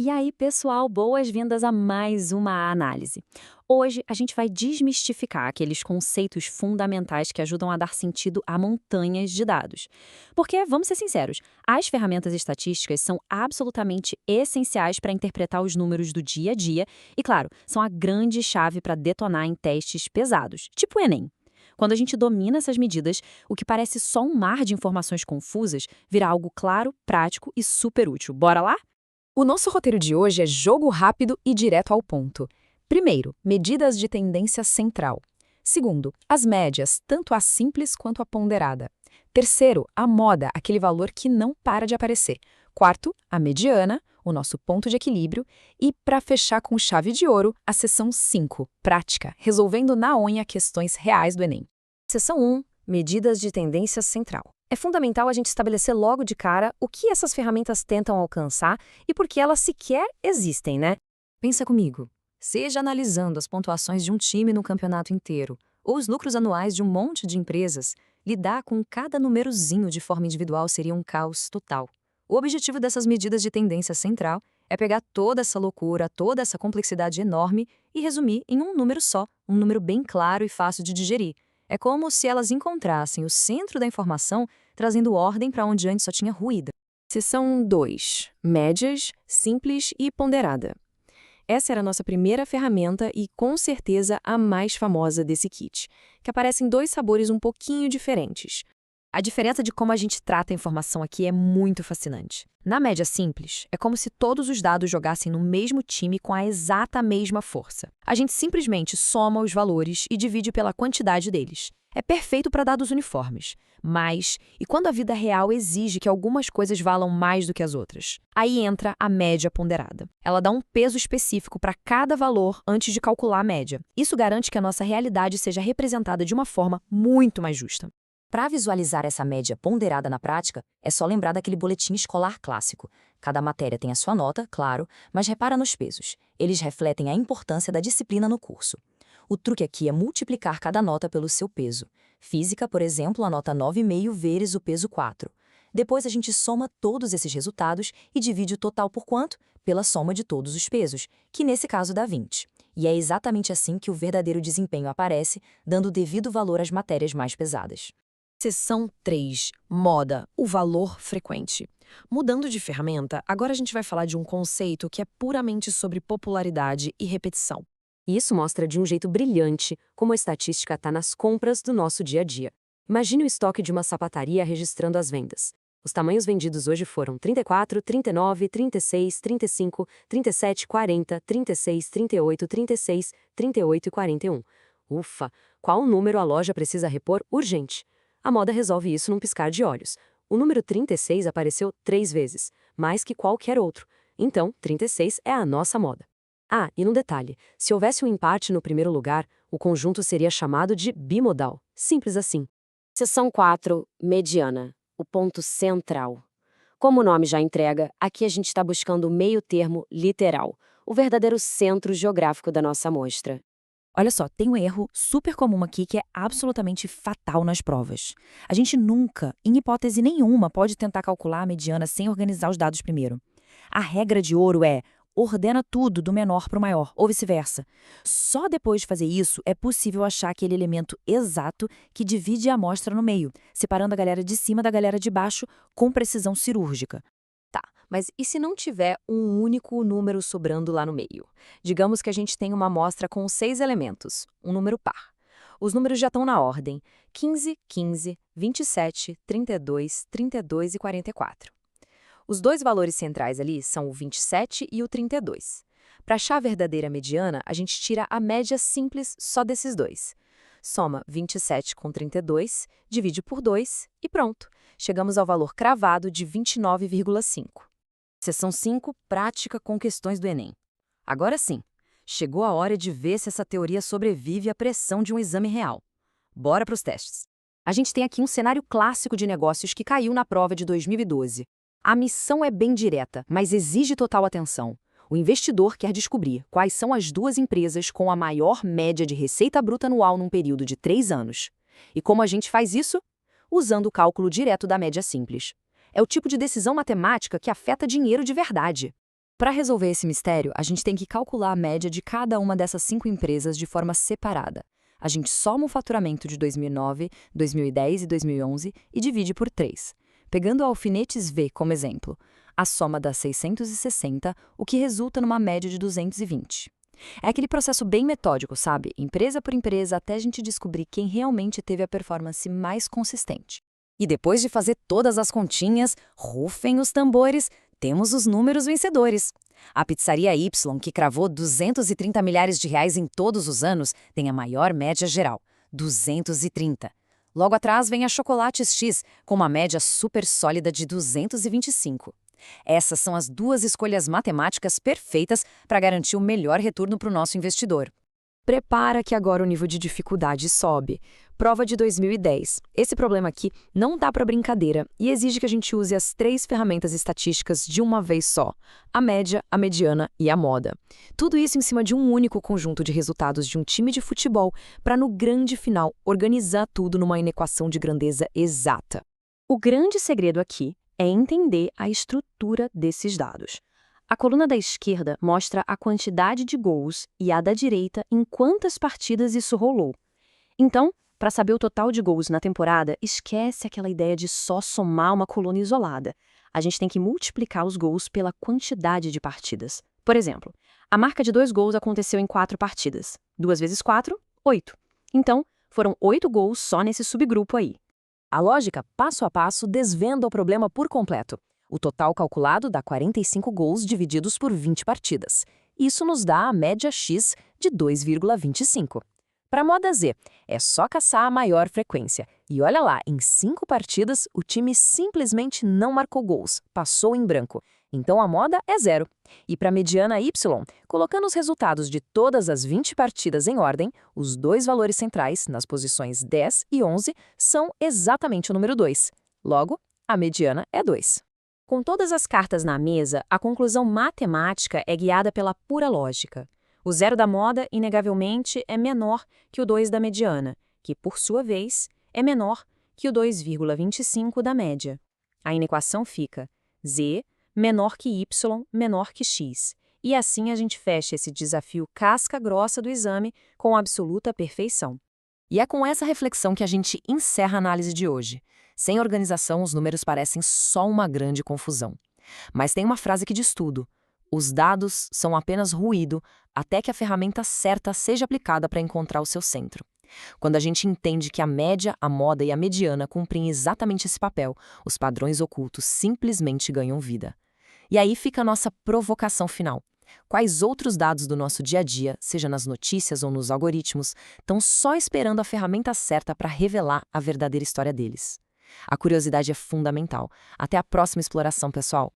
E aí, pessoal, boas-vindas a mais uma análise. Hoje a gente vai desmistificar aqueles conceitos fundamentais que ajudam a dar sentido a montanhas de dados. Porque, vamos ser sinceros, as ferramentas estatísticas são absolutamente essenciais para interpretar os números do dia a dia e, claro, são a grande chave para detonar em testes pesados, tipo o Enem. Quando a gente domina essas medidas, o que parece só um mar de informações confusas vira algo claro, prático e super útil. Bora lá? O nosso roteiro de hoje é jogo rápido e direto ao ponto. Primeiro, medidas de tendência central. Segundo, as médias, tanto a simples quanto a ponderada. Terceiro, a moda, aquele valor que não para de aparecer. Quarto, a mediana, o nosso ponto de equilíbrio. E, para fechar com chave de ouro, a seção 5, prática, resolvendo na unha questões reais do Enem. Seção 1. Medidas de tendência central. É fundamental a gente estabelecer logo de cara o que essas ferramentas tentam alcançar e por que elas sequer existem, né? Pensa comigo. Seja analisando as pontuações de um time no campeonato inteiro ou os lucros anuais de um monte de empresas, lidar com cada númerozinho de forma individual seria um caos total. O objetivo dessas medidas de tendência central é pegar toda essa loucura, toda essa complexidade enorme e resumir em um número só, um número bem claro e fácil de digerir. É como se elas encontrassem o centro da informação, trazendo ordem para onde antes só tinha ruído. Seção 2. Médias, simples e ponderada. Essa era a nossa primeira ferramenta e, com certeza, a mais famosa desse kit, que aparece em dois sabores um pouquinho diferentes. A diferença de como a gente trata a informação aqui é muito fascinante. Na média simples, é como se todos os dados jogassem no mesmo time com a exata mesma força. A gente simplesmente soma os valores e divide pela quantidade deles. É perfeito para dados uniformes. Mas, e quando a vida real exige que algumas coisas valam mais do que as outras? Aí entra a média ponderada. Ela dá um peso específico para cada valor antes de calcular a média. Isso garante que a nossa realidade seja representada de uma forma muito mais justa. Para visualizar essa média ponderada na prática, é só lembrar daquele boletim escolar clássico. Cada matéria tem a sua nota, claro, mas repara nos pesos. Eles refletem a importância da disciplina no curso. O truque aqui é multiplicar cada nota pelo seu peso. Física, por exemplo, a nota 9,5 vezes o peso 4. Depois a gente soma todos esses resultados e divide o total por quanto? Pela soma de todos os pesos, que nesse caso dá 20. E é exatamente assim que o verdadeiro desempenho aparece, dando o devido valor às matérias mais pesadas. Seção 3. Moda, o valor frequente. Mudando de ferramenta, agora a gente vai falar de um conceito que é puramente sobre popularidade e repetição. E isso mostra de um jeito brilhante como a estatística está nas compras do nosso dia a dia. Imagine o estoque de uma sapataria registrando as vendas. Os tamanhos vendidos hoje foram 34, 39, 36, 35, 37, 40, 36, 38, 36, 38 e 41. Ufa! Qual número a loja precisa repor urgente? A moda resolve isso num piscar de olhos. O número 36 apareceu 3 vezes, mais que qualquer outro. Então, 36 é a nossa moda. Ah, e num detalhe, se houvesse um empate no primeiro lugar, o conjunto seria chamado de bimodal. Simples assim. Seção 4. Mediana. O ponto central. Como o nome já entrega, aqui a gente está buscando o meio termo literal, o verdadeiro centro geográfico da nossa amostra. Olha só, tem um erro super comum aqui que é absolutamente fatal nas provas. A gente nunca, em hipótese nenhuma, pode tentar calcular a mediana sem organizar os dados primeiro. A regra de ouro é: ordena tudo do menor para o maior, ou vice-versa. Só depois de fazer isso é possível achar aquele elemento exato que divide a amostra no meio, separando a galera de cima da galera de baixo com precisão cirúrgica. Tá, mas e se não tiver um único número sobrando lá no meio? Digamos que a gente tem uma amostra com 6 elementos, um número par. Os números já estão na ordem: 15, 15, 27, 32, 32 e 44. Os dois valores centrais ali são o 27 e o 32. Para achar a verdadeira mediana, a gente tira a média simples só desses dois. Soma 27 com 32, divide por 2 e pronto. Chegamos ao valor cravado de 29,5. Seção 5, prática com questões do Enem. Agora sim, chegou a hora de ver se essa teoria sobrevive à pressão de um exame real. Bora para os testes. A gente tem aqui um cenário clássico de negócios que caiu na prova de 2012. A missão é bem direta, mas exige total atenção. O investidor quer descobrir quais são as duas empresas com a maior média de receita bruta anual num período de 3 anos. E como a gente faz isso? Usando o cálculo direto da média simples. É o tipo de decisão matemática que afeta dinheiro de verdade. Para resolver esse mistério, a gente tem que calcular a média de cada uma dessas 5 empresas de forma separada. A gente soma o faturamento de 2009, 2010 e 2011 e divide por 3. Pegando a Alfinetes V como exemplo, a soma dá 660, o que resulta numa média de 220. É aquele processo bem metódico, sabe? Empresa por empresa, até a gente descobrir quem realmente teve a performance mais consistente. E depois de fazer todas as continhas, rufem os tambores, temos os números vencedores. A Pizzaria Y, que cravou 230 milhares de reais em todos os anos, tem a maior média geral, 230. Logo atrás vem a Chocolates X, com uma média super sólida de 225. Essas são as 2 escolhas matemáticas perfeitas para garantir o melhor retorno para o nosso investidor. Prepara que agora o nível de dificuldade sobe. Prova de 2010. Esse problema aqui não dá para brincadeira e exige que a gente use as 3 ferramentas estatísticas de uma vez só: a média, a mediana e a moda. Tudo isso em cima de um único conjunto de resultados de um time de futebol para, no grande final, organizar tudo numa inequação de grandeza exata. O grande segredo aqui é entender a estrutura desses dados. A coluna da esquerda mostra a quantidade de gols e a da direita em quantas partidas isso rolou. Então, para saber o total de gols na temporada, esquece aquela ideia de só somar uma coluna isolada. A gente tem que multiplicar os gols pela quantidade de partidas. Por exemplo, a marca de 2 gols aconteceu em 4 partidas. 2 vezes 4, 8. Então, foram 8 gols só nesse subgrupo aí. A lógica, passo a passo, desvenda o problema por completo. O total calculado dá 45 gols divididos por 20 partidas. Isso nos dá a média X de 2,25. Para a moda Z, é só caçar a maior frequência. E olha lá, em 5 partidas, o time simplesmente não marcou gols, passou em branco. Então a moda é 0. E para a mediana Y, colocando os resultados de todas as 20 partidas em ordem, os 2 valores centrais, nas posições 10 e 11, são exatamente o número 2. Logo, a mediana é 2. Com todas as cartas na mesa, a conclusão matemática é guiada pela pura lógica. O 0 da moda, inegavelmente, é menor que o 2 da mediana, que, por sua vez, é menor que o 2,25 da média. A inequação fica Z menor que Y menor que X. E assim a gente fecha esse desafio casca-grossa do exame com absoluta perfeição. E é com essa reflexão que a gente encerra a análise de hoje. Sem organização, os números parecem só uma grande confusão. Mas tem uma frase que diz tudo: os dados são apenas ruído até que a ferramenta certa seja aplicada para encontrar o seu centro. Quando a gente entende que a média, a moda e a mediana cumprem exatamente esse papel, os padrões ocultos simplesmente ganham vida. E aí fica a nossa provocação final. Quais outros dados do nosso dia a dia, seja nas notícias ou nos algoritmos, estão só esperando a ferramenta certa para revelar a verdadeira história deles? A curiosidade é fundamental. Até a próxima exploração, pessoal!